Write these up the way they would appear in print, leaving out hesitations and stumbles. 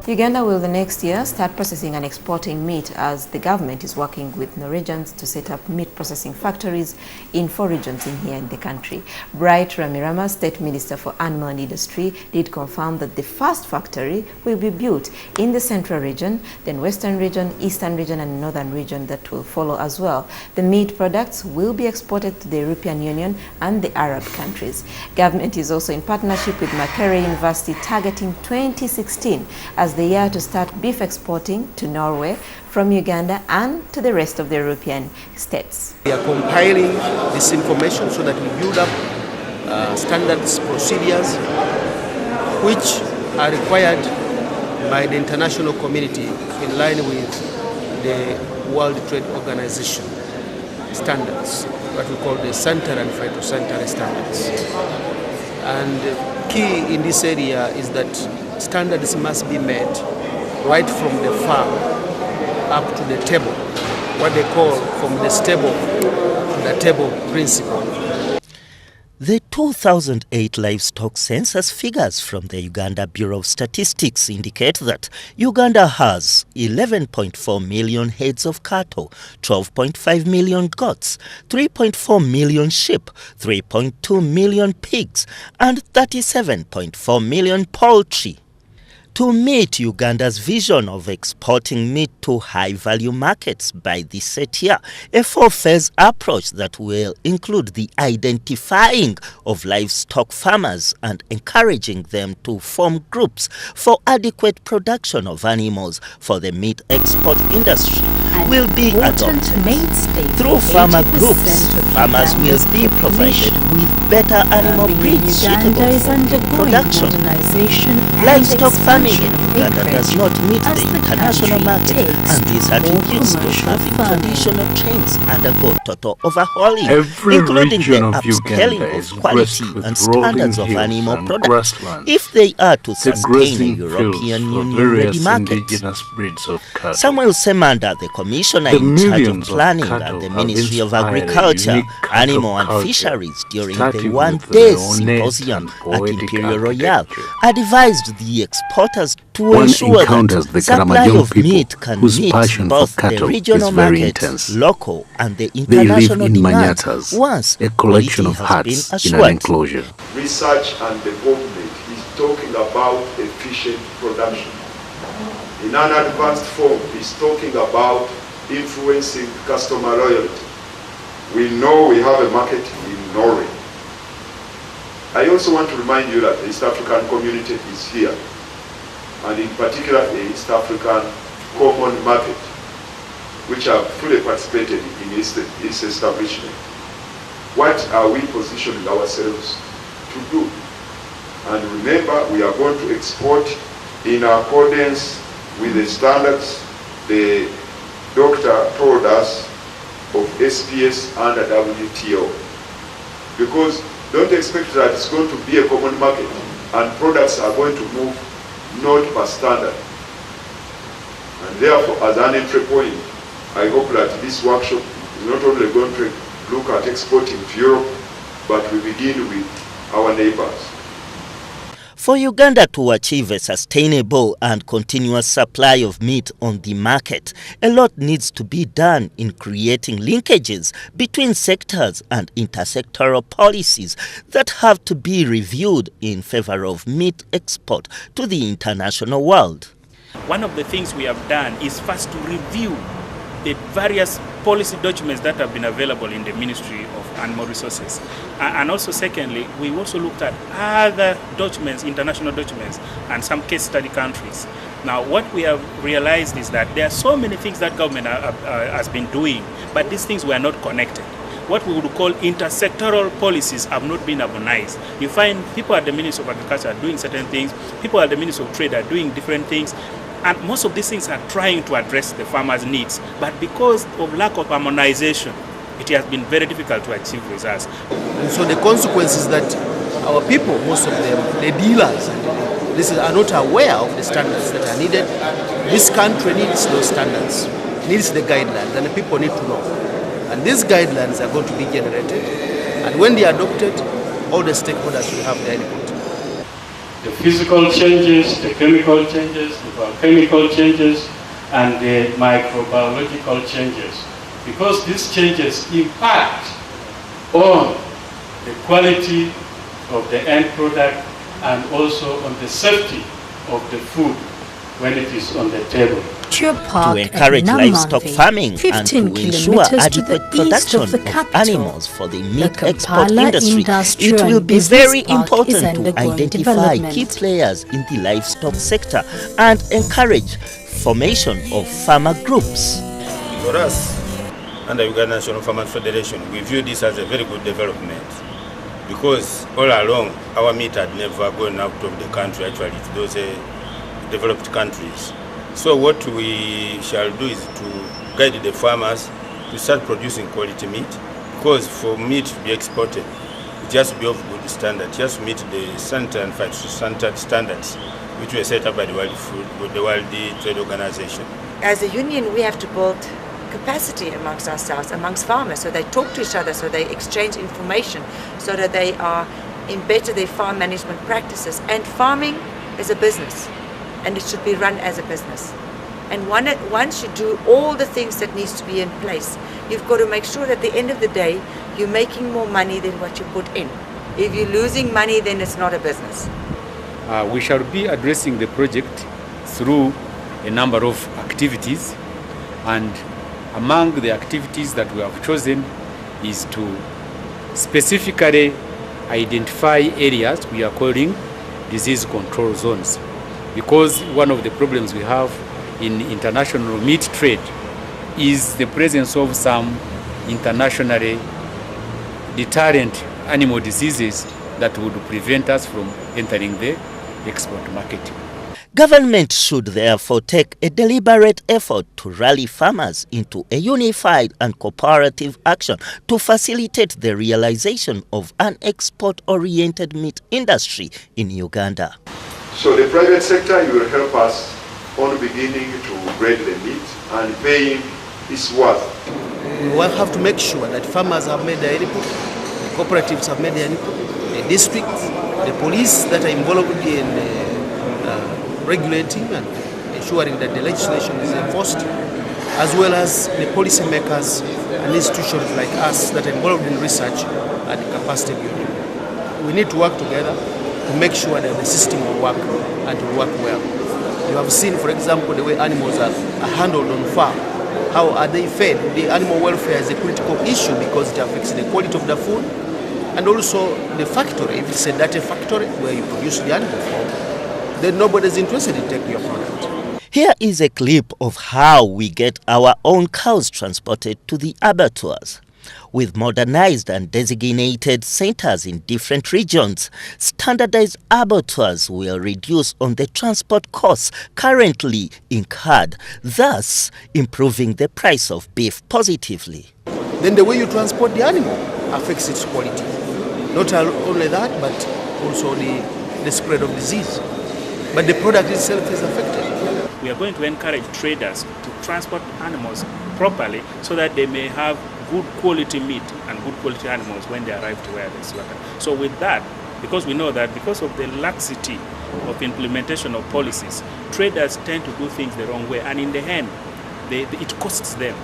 Uganda will the next year start processing and exporting meat as the government is working with Norwegians to set up meat processing factories in 4 regions in here in the country. Bright Ramirama, State Minister for Animal and Industry, did confirm that the first factory will be built in the Central region, then Western region, Eastern region and Northern region that will follow as well. The meat products will be exported to the European Union and the Arab countries. Government is also in partnership with Makerere University targeting 2016 as the year to start beef exporting to Norway from Uganda and to the rest of the European states. We are compiling this information so that we build up standards, procedures which are required by the international community in line with the World Trade Organization standards, what we call the sanitary and phytosanitary standards. And key in this area is that standards must be met right from the farm up to the table, what they call from the stable to the table principle. The 2008 livestock census figures from the Uganda Bureau of Statistics indicate that Uganda has 11.4 million heads of cattle, 12.5 million goats, 3.4 million sheep, 3.2 million pigs, and 37.4 million poultry. To meet Uganda's vision of exporting meat to high-value markets by this set year, a 4-phase approach that will include the identifying of livestock farmers and encouraging them to form groups for adequate production of animals for the meat export industry will be adopted. Through farmer groups, farmers will be provided with better animal breeds suitable for production. Livestock farming in Uganda does not meet the international market, and this attributes to having traditional trains undergo total overhauling, including the upscaling of quality and standards of animal products, if they are to sustain a European Union-ready market. Samuel Semanda, the Commissioner in charge of planning at the Ministry of Agriculture, Animal and Fisheries during the one-day symposium at Imperial Royal, advised the exporters to ensure that the supply of meat can meet both the regional market, local and the international demand once a collection of huts in an enclosure. Research and development is talking about efficient production. In an advanced form, it's talking about influencing customer loyalty. We know we have a market in Norway. I also want to remind you that the East African community is here, and in particular the East African Common Market, which have fully participated in its establishment. What are we positioning ourselves to do? And remember, we are going to export in accordance with the standards the doctor told us of SPS under WTO. Because don't expect that it's going to be a common market and products are going to move not per standard. And therefore, as an entry point, I hope that this workshop is not only going to look at exporting to Europe, but we begin with our neighbors. For Uganda to achieve a sustainable and continuous supply of meat on the market, a lot needs to be done in creating linkages between sectors and intersectoral policies that have to be reviewed in favor of meat export to the international world. One of the things we have done is first to review the various policy documents that have been available in the Ministry of Animal Resources. And also secondly, we also looked at other documents, international documents, and some case study countries. Now what we have realized is that there are so many things that government has been doing, but these things were not connected. What we would call intersectoral policies have not been harmonized. You find people at the Ministry of Agriculture are doing certain things, people at the Ministry of Trade are doing different things, and most of these things are trying to address the farmers' needs. But because of lack of harmonization, it has been very difficult to achieve results. And so the consequence is that our people, most of them, the dealers, are not aware of the standards that are needed. This country needs those standards, needs the guidelines, and the people need to know. And these guidelines are going to be generated, and when they are adopted, all the stakeholders will have their input. the physical changes, the chemical changes, the biochemical changes, and the microbiological changes. Because these changes impact on the quality of the end product and also on the safety of the food when it is on the table. To encourage livestock farming and to ensure adequate production of animals for the meat export industry, it will be very important to identify key players in the livestock sector and encourage formation of farmer groups. For us, under Uganda National Farmers Federation, we view this as a very good development because all along our meat had never gone out of the country, actually, to those developed countries. So what we shall do is to guide the farmers to start producing quality meat, because for meat to be exported, it has to be of good standard. It has to meet the sanitary and phytosanitary standards which were set up by the World Trade Organization. As a union, we have to build capacity amongst ourselves, amongst farmers, so they talk to each other, so they exchange information, so that they are better their farm management practices. And farming is a business, and it should be run as a business. And once you do all the things that needs to be in place, you've got to make sure that at the end of the day, you're making more money than what you put in. If you're losing money, then it's not a business. We shall be addressing the project through a number of activities, and among the activities that we have chosen is to specifically identify areas we are calling disease control zones. Because one of the problems we have in international meat trade is the presence of some internationally deterrent animal diseases that would prevent us from entering the export market. Government should therefore take a deliberate effort to rally farmers into a unified and cooperative action to facilitate the realization of an export-oriented meat industry in Uganda. So the private sector will help us on beginning to grade the meat and paying its worth. We will have to make sure that farmers have made their input, the cooperatives have made their input, the districts, the police that are involved in regulating and ensuring that the legislation is enforced, as well as the policymakers and institutions like us that are involved in research and capacity building. We need to work together to make sure that the system will work and will work well. You have seen, for example, the way animals are handled on farm. How are they fed? The animal welfare is a critical issue because it affects the quality of the food and also the factory. If it's a dirty factory where you produce the animal from, then nobody's interested in taking your product. Here is a clip of how we get our own cows transported to the abattoirs. With modernized and designated centers in different regions, standardized abattoirs will reduce on the transport costs currently incurred, thus improving the price of beef positively. Then the way you transport the animal affects its quality. Not only that, but also the spread of disease. But the product itself is affected. We are going to encourage traders to transport animals properly so that they may have good quality meat and good quality animals when they arrive to where they slaughter. So with that, because we know that because of the laxity of implementation of policies, traders tend to do things the wrong way, and in the end, it costs them.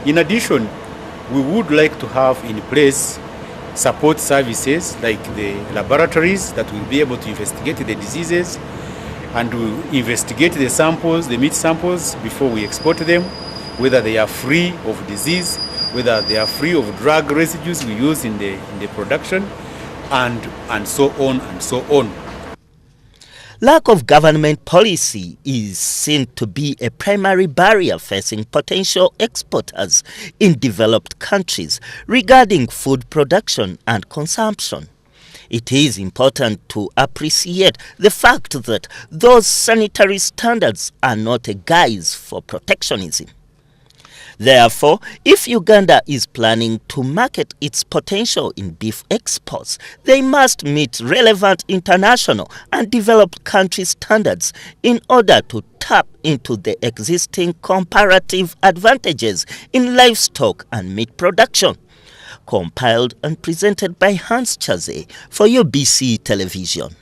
In addition, we would like to have in place support services like the laboratories that will be able to investigate the diseases and to investigate the samples, the meat samples, before we export them, whether they are free of disease, whether they are free of drug residues we use in the production, and so on and so on. Lack of government policy is seen to be a primary barrier facing potential exporters in developed countries regarding food production and consumption. It is important to appreciate the fact that those sanitary standards are not a guise for protectionism. Therefore, if Uganda is planning to market its potential in beef exports, they must meet relevant international and developed country standards in order to tap into the existing comparative advantages in livestock and meat production. Compiled and presented by Hans Chaze for UBC Television.